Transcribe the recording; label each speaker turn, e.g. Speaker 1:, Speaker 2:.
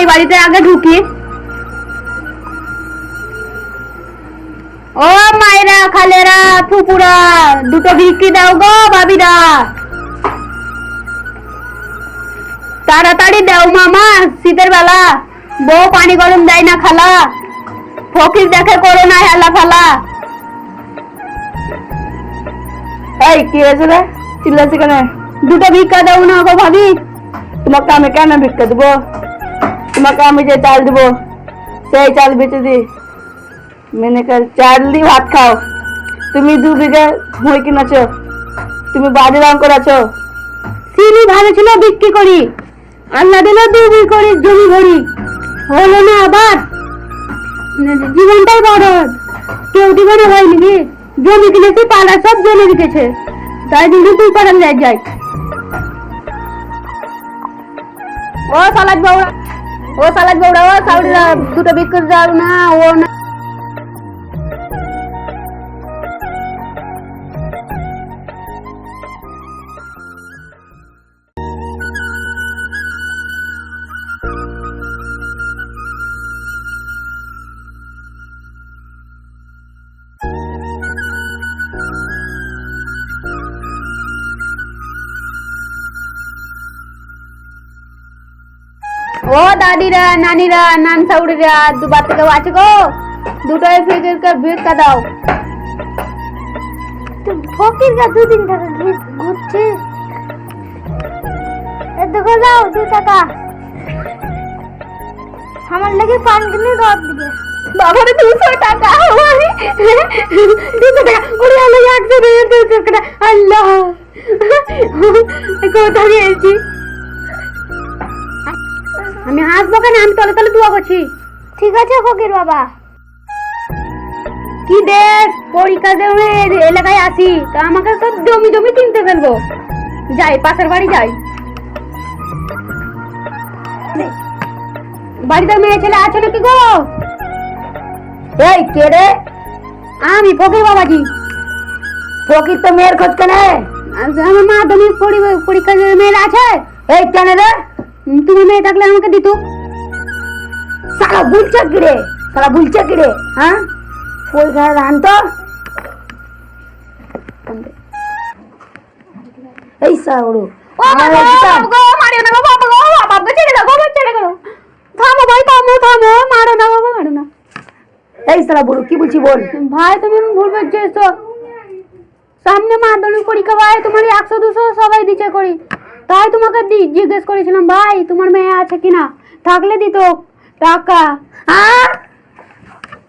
Speaker 1: এই বাড়িতে আগে ঢুকি। ও মায়েরা, খালেরা, ফুপুরা, দুটো ভিক্ষি দাও গো ভাবিরা, তাড়াতাড়ি দাও মামা, শীতের বেলা বউ পানি গরম দেয় না খালা, ফকির দেখে করো না হেলা ফেলা।
Speaker 2: এই কি হয়েছে রে, চিল্লাছি কেন?
Speaker 1: দুটো ভিক্ষা দাও না গো ভাবি।
Speaker 2: তোমাকে আমি কেন ভিক্ষা দেবো? তোমাকে আমি যে চাল দেবো সেই চাল বেচে দি মেনে কর, চাল দি ভাত খাও। তুমি 2 বিঘা মই কিনেছো, তুমি বাড়ি রং করেছো।
Speaker 1: সিনি ভালো ছিল বিক্রি করি, আল্লাহ দিল 2 বিঘা করে জমি ভরি, হলো না আবার জীবনটাই বড়, কেউ দিবে না ভাই নাকি? জমি কিনেছি, পালা সব জেনে রেখেছে, তাই জন্য তুই পারান যাই। ও সালাদ বউরা, ও সালাদ বউরা, ও সাউরিরা, দুটো বিক্রি দাও না। ও না ও দাদিরা, নানিরা, নান সাউরিরা, বাচ্চা কেউ আছে গো? দুটোই ভিক্ষা দাও। ফকির গা 2 দিন থেকে ঘুরছে, দেখো দাও 2 টাকা আমার লাগে, পান কিনে দাও দিবে। বাবারে 200 টাকা, 200 টাকা ওরে আল্লাহ, 100 টাকা আল্লাহ, কোথা গেছি আমি? হাসবো কেন? আমি তলে তলে দোয়া করছি। ঠিক আছে ফকির বাবা। কি দেশ পরীক্ষা দেবে এলাকায় আসি, তা আমাকে সব জমি জমি কিনতে ফেলবো। যাই পাশের বাড়ি যাই। বাড়িতে মেয়ে ছেলে আছে নাকি গো?
Speaker 2: এই কে রে?
Speaker 1: আমি ফকির বাবাজি।
Speaker 2: ফকির তো মেয়ের খোঁজ কেন?
Speaker 1: আমার মাধ্যমিক পরীক্ষা মেয়ের আছে।
Speaker 2: এই কেন রে?
Speaker 1: তুমি মেয়ে থাকলে আমাকে দিত।
Speaker 2: সারা বুলছে কি রে, সারা বুলছে কি রে? হ্যাঁ পরীক্ষা রান তো এই সাউড়ু।
Speaker 1: ও বাবা গো, মারিও না বাবা গো, বাবা ছেড়ে দাও গো, ছেড়ে দাও। থামো ভাই, থামো, মারো না বাবা, মারো না।
Speaker 2: এই সারা বুড়ো কি বলছি বল।
Speaker 1: ভাই তুমি ভুল বলছো, সামনে মাধ্যমিক পরীক্ষা ভাই, তোমার 100-200 সবাই দিচ্ছে করি, তাই তোমাকে জিজ্ঞেস করেছিলাম ভাই তোমার মেয়ে আছে কিনা, থাকলে দিত টাকা।